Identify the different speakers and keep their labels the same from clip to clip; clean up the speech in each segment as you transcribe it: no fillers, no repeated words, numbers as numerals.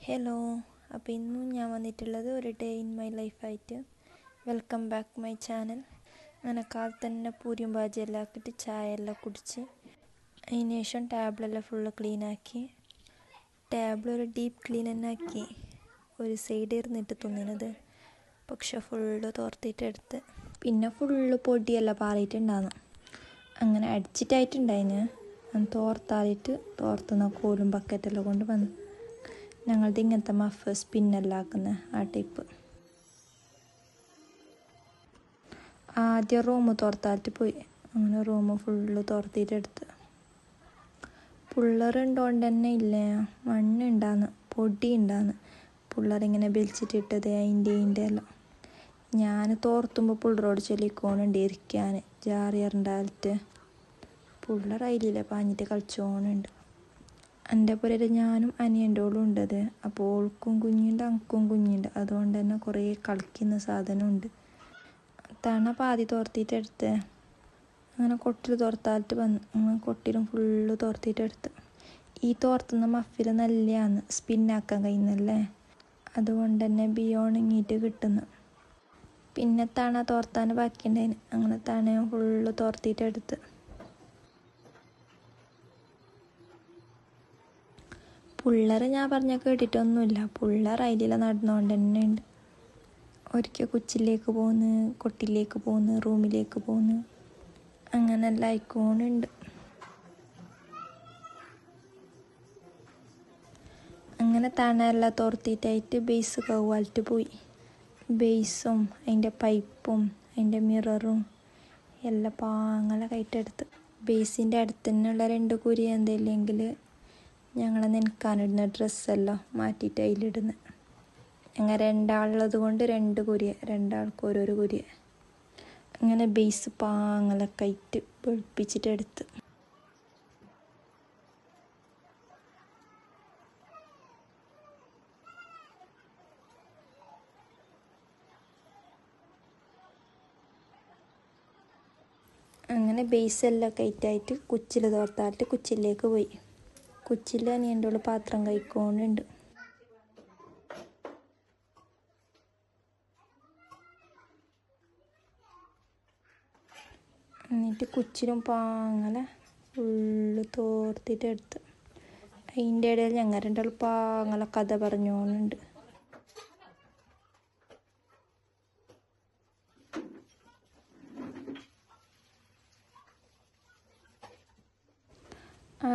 Speaker 1: Hello. അപ്പോൾ ഇന്നും ഞാൻ വന്നിട്ടുള്ളത് ഒരു ഡേ ഇൻ മൈ ലൈഫായിട്ട്. Welcome back my channel. അങ്ങനെ കാലത്ത് തന്നെ പൂരിയും ബാജിയെല്ലാം ആക്കിയിട്ട് ചായ എല്ലാം കുടിച്ച് അതിന് ശേഷം ടേബിളെല്ലാം ഫുള്ള് ക്ലീനാക്കി. ടേബിൾ ഒരു ഡീപ്പ് ക്ലീൻ തന്നെ ആക്കി. ഒരു സൈഡ് ഇരുന്നിട്ട് തിന്നിനത്, പക്ഷെ ഫുള്ള് തോർത്തിട്ടെടുത്ത്. പിന്നെ ഫുള്ള് പൊടിയെല്ലാം പാറിയിട്ടുണ്ടാകുന്നു. അങ്ങനെ അടിച്ചിട്ടായിട്ടുണ്ടായിന്. തോർത്തുന്ന കോലും ബക്കറ്റെല്ലാം കൊണ്ട് വന്നു. ഞങ്ങളുടെ ഇങ്ങനത്തെ മഫ് സ്പിന്നെല്ലാം ആക്കുന്ന ആ ടൈപ്പ്. ആദ്യം റൂം തോർത്തായിട്ട് പോയി. അങ്ങനെ റൂം ഫുള്ള് തോർത്തിട്ടെടുത്ത്. പിള്ളേരുണ്ടോണ്ട് തന്നെ ഇല്ലേ, മണ്ണുണ്ടാന്ന്, പൊടി ഉണ്ടാന്ന്. പിള്ളേരിങ്ങനെ ബലിച്ചിട്ടിട്ടത് അതിൻ്റെ എല്ലാം. ഞാൻ തോർത്തുമ്പോൾ പിള്ളേരോട് ചൊല്ലിക്കോണുണ്ട് ഇരിക്കാൻ, ജാറിയറിണ്ടാലിട്ട്. പിള്ളേർ അതിലില്ല പാഞ്ഞിട്ട് കളിച്ചോണുണ്ട്. എൻ്റെ പുരയിൽ ഞാനും അനിയൻ്റെ ഓളും ഉണ്ടത്. അപ്പോൾ ഓൾക്കും കുഞ്ഞുണ്ട്, അനക്കും കുഞ്ഞുണ്ട്. അതുകൊണ്ട് തന്നെ കുറേ കളിക്കുന്ന സാധനമുണ്ട്. തണ പാതി തോർത്തിട്ടെടുത്ത്. അങ്ങനെ കൊട്ടിൽ തോർത്താലിട്ട് വന്ന്. അങ്ങനെ കൊട്ടിലും ഫുള്ള് തോർത്തിട്ടെടുത്ത്. ഈ തോർത്തുന്ന മഫിൽ നല്ലതാണ്, സ്പിന്നാക്കാൻ കഴിയുന്നല്ലേ. അതുകൊണ്ട് തന്നെ ഉണങ്ങിയിട്ട് കിട്ടുന്നു. പിന്നെ തണ തോർത്താൻ ബാക്കിയുണ്ടായിന്. അങ്ങനെ തണയും ഫുള്ള് തോർത്തിട്ടെടുത്ത്. പിള്ളേർ ഞാൻ പറഞ്ഞാൽ കേട്ടിട്ടൊന്നുമില്ല. പിള്ളേർ അതിലെല്ലാം നടന്നുകൊണ്ട് തന്നെ ഉണ്ട്. ഒരിക്കൽ കുച്ചിലേക്ക് പോകുന്നു, കൊട്ടിലേക്ക് പോകുന്നു, റൂമിലേക്ക് പോകുന്നു. അങ്ങനെ എല്ലാം ആയിക്കോണുണ്ട്. അങ്ങനെ തണയെല്ലാം തോർത്തിട്ടായിട്ട് ബേസ് കൗവാലിട്ട് പോയി. ബേസും അതിൻ്റെ പൈപ്പും അതിൻ്റെ മിററും എല്ലാം പാങ്ങല കയറ്റെടുത്ത്. ബേസിൻ്റെ അടുത്ത് തന്നെയുള്ള 2 കുരി എന്തെങ്കിലും ഞങ്ങൾ നനക്കാനിടുന്ന ഡ്രസ്സെല്ലാം മാറ്റിയിട്ട് അതിലിടുന്നത്. അങ്ങനെ 2 ആളുള്ളത് കൊണ്ട് 2 കുരിയ, 2 ആൾക്ക് ഓരോരോ കുരിയ. അങ്ങനെ ബേസ് പാങ്ങല കയറ്റ് വെളുപ്പിച്ചിട്ടെടുത്ത്. അങ്ങനെ ബേസെല്ലാം കയറ്റായിട്ട് കുച്ചിൽ തോർത്തായിട്ട് കുച്ചിലേക്ക് പോയി. കുച്ചിൽ അനിയൻ്റെ ഉള്ള പാത്രം കഴിക്കൊണ്ടുണ്ട്. എന്നിട്ട് കുച്ചിലും പാങ്ങല ഫുള്ള് തോർത്തിട്ടെടുത്ത്. അതിൻ്റെ ഇടയിൽ ഞങ്ങൾ 2 ആൾ പാങ്ങല കഥ പറഞ്ഞോണ്ടുണ്ട്.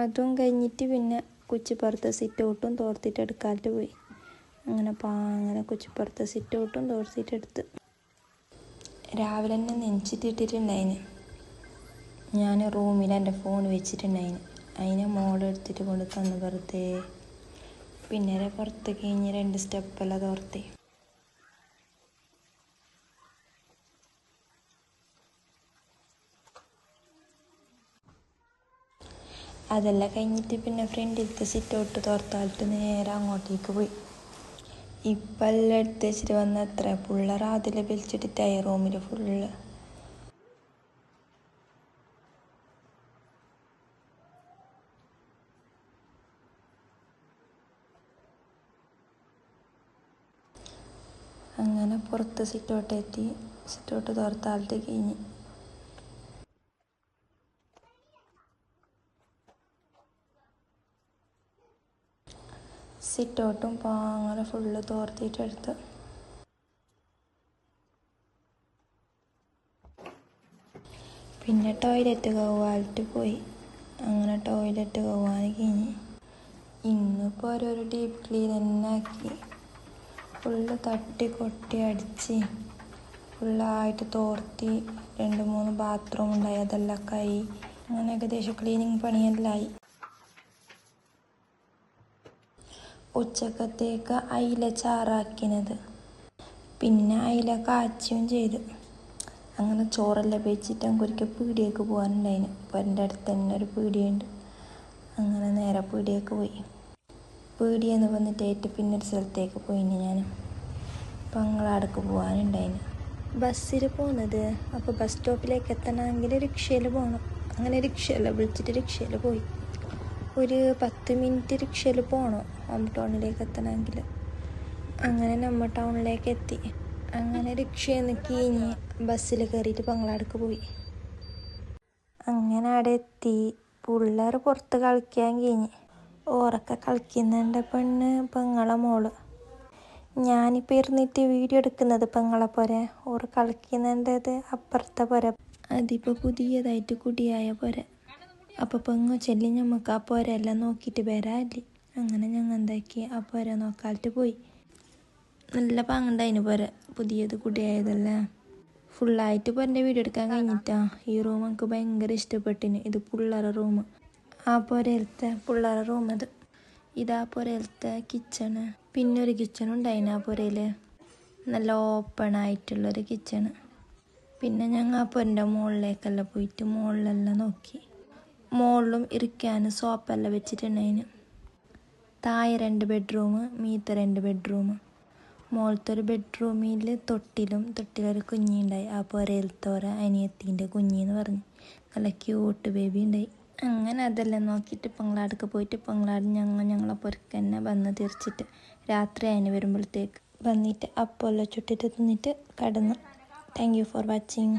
Speaker 1: അതും കഴിഞ്ഞിട്ട് പിന്നെ കുച്ചിപ്പുറത്തെ സിറ്റ് ഔട്ടും തോർത്തിട്ടെടുക്കാനായിട്ട് പോയി. അങ്ങനെ പാങ്ങനെ കുച്ചിപ്പുറത്തെ സിറ്റ് ഔട്ടും തോർത്തിട്ടെടുത്ത്. രാവിലെ തന്നെ നെഞ്ചിട്ടിട്ടുണ്ടായിന്. ഞാൻ റൂമിൽ എൻ്റെ ഫോൺ വെച്ചിട്ടുണ്ടായിന്. അതിനെ മോളെടുത്തിട്ട് കൊണ്ട് തന്നു വെറുതെ. പിന്നെ പുറത്ത് കഴിഞ്ഞ് 2 സ്റ്റെപ്പെല്ലാം തോർത്തി. അതെല്ലാം കഴിഞ്ഞിട്ട് പിന്നെ ഫ്രണ്ടിലത്തെ സിറ്റ് ഔട്ട് തോർത്താലിട്ട് നേരെ അങ്ങോട്ടേക്ക് പോയി. ഇപ്പം എല്ലാം എടുത്ത് വെച്ചിട്ട് വന്നത്ര. പിള്ളേർ അതിൽ വലിച്ചിട്ടിട്ടായി റൂമിൽ ഫുള്ള്. അങ്ങനെ പുറത്ത് സിറ്റ് ഔട്ട് എത്തി. സിറ്റ് ഔട്ട് തോർത്താലിട്ട് കഴിഞ്ഞ് സിറ്റ് ഔട്ടും പാങ്ങനെ ഫുള്ള് തോർത്തിട്ടെടുത്ത്. പിന്നെ ടോയ്ലറ്റ് കൗവാലിട്ട് പോയി. അങ്ങനെ ടോയ്ലറ്റ് കൗവാൻ കഴിഞ്ഞ് ഇന്നിപ്പോൾ ഓരോരോ ഡീപ്പ് ക്ലീൻ തന്നെ ആക്കി. ഫുള്ള് തട്ടി കൊട്ടി അടിച്ച് ഫുള്ളായിട്ട് തോർത്തി. 2-3 ബാത്റൂം ഉണ്ടായി, അതെല്ലാം കൈ. അങ്ങനെ ഏകദേശം ക്ലീനിങ് പണിയെല്ലാം ആയി. ഉച്ചക്കത്തേക്ക് അയില ചാറാക്കിനത്. പിന്നെ അയില കാച്ചുകയും ചെയ്ത്. അങ്ങനെ ചോറെല്ലാം വെച്ചിട്ട് ഒരിക്കൽ പീടിയേക്ക് പോകാനുണ്ടായിന്. അപ്പോൾ എൻ്റെ അടുത്ത് തന്നെ ഒരു പീടിയുണ്ട്. അങ്ങനെ നേരെ പീടിയേക്ക് പോയി. പീടിയെന്ന് വന്നിട്ടായിട്ട് പിന്നെ ഒരു സ്ഥലത്തേക്ക് പോയിന് ഞാൻ. അപ്പം ഞങ്ങളടുക്ക് പോകാനുണ്ടായിന്. ബസ്സിൽ പോകുന്നത്. അപ്പോൾ ബസ് സ്റ്റോപ്പിലേക്ക് എത്തണമെങ്കിൽ റിക്ഷയിൽ പോകണം. അങ്ങനെ റിക്ഷയെല്ലാം വിളിച്ചിട്ട് റിക്ഷയിൽ പോയി. ഒരു 10 മിനിറ്റ് റിക്ഷയിൽ പോകണം ഹോം ടൗണിലേക്ക് എത്തണമെങ്കിൽ. അങ്ങനെ നമ്മൾ ടൗണിലേക്ക് എത്തി. അങ്ങനെ റിക്ഷയിൽ നിന്ന് കീഞ്ഞ് ബസ്സിൽ കയറിയിട്ട് പെങ്ങളാടക്ക് പോയി. അങ്ങനെ അവിടെ എത്തി. പിള്ളേർ പുറത്ത് കളിക്കാൻ കഴിഞ്ഞ് ഓറൊക്കെ കളിക്കുന്നുണ്ട്. പെങ്ങളെ മോള്. ഞാനിപ്പോൾ ഇരുന്നിട്ട് വീഡിയോ എടുക്കുന്നത് പെങ്ങളെ പോരെ. ഓറ് കളിക്കുന്നുണ്ടത് അപ്പുറത്തെ പോരെ. അതിപ്പോൾ പുതിയതായിട്ട് കുടിയായ പോരെ. അപ്പോൾ പെങ്ങു ചെല്ലി ഞമ്മക്ക് ആ പോരെല്ലാം നോക്കിയിട്ട് വരാല്ലേ. അങ്ങനെ ഞങ്ങൾ എന്താക്കി ആ പോരെ നോക്കാലിട്ട് പോയി. നല്ല പാങ്ങുണ്ടായിന് പോരെ, പുതിയത് കുടിയായതല്ലേ. ഫുള്ളായിട്ട് പോരൻ്റെ വീഡിയോ എടുക്കാൻ കഴിഞ്ഞിട്ടാ. ഈ റൂം എനിക്ക് ഭയങ്കര ഇഷ്ടപ്പെട്ടിന്. ഇത് പിള്ളേരുടെ റൂം. ആ പോരയിലത്തെ പിള്ളേരുടെ റൂം അത്. ഇതാ പോരയിലത്തെ കിച്ചണ്. പിന്നെ ഒരു കിച്ചൺ ഉണ്ടായിന് ആ പോരയിൽ. നല്ല ഓപ്പൺ ആയിട്ടുള്ളൊരു കിച്ചണ്. പിന്നെ ഞങ്ങൾ ആ പോരൻ്റെ മുകളിലേക്കെല്ലാം പോയിട്ട് മുകളിലെല്ലാം നോക്കി. മുകളിലും ഇരിക്കാൻ സോപ്പെല്ലാം വെച്ചിട്ടുണ്ടായിന്. താഴെ 2 ബെഡ്റൂം, മീത്തെ 2 ബെഡ്റൂം. മുകളിലത്തെ ഒരു ബെഡ്റൂമിൽ തൊട്ടിലൊരു കുഞ്ഞിണ്ടായി. ആ പോരയിലത്തോര അനിയത്തിൻ്റെ കുഞ്ഞിന്ന് പറഞ്ഞ് നല്ല ക്യൂട്ട് ബേബി ഉണ്ടായി. അങ്ങനെ അതെല്ലാം നോക്കിയിട്ട് പെങ്ങളാടക്ക് പോയിട്ട് പെങ്ങളാട് ഞങ്ങളെ പൊരക്ക് തന്നെ വന്ന് തിരിച്ചിട്ട് രാത്രി അതിന് വരുമ്പോഴത്തേക്ക് വന്നിട്ട് അപ്പോൾ എല്ലാം ചുട്ടിട്ട് തിന്നിട്ട് കടന്നു. Thank you for watching.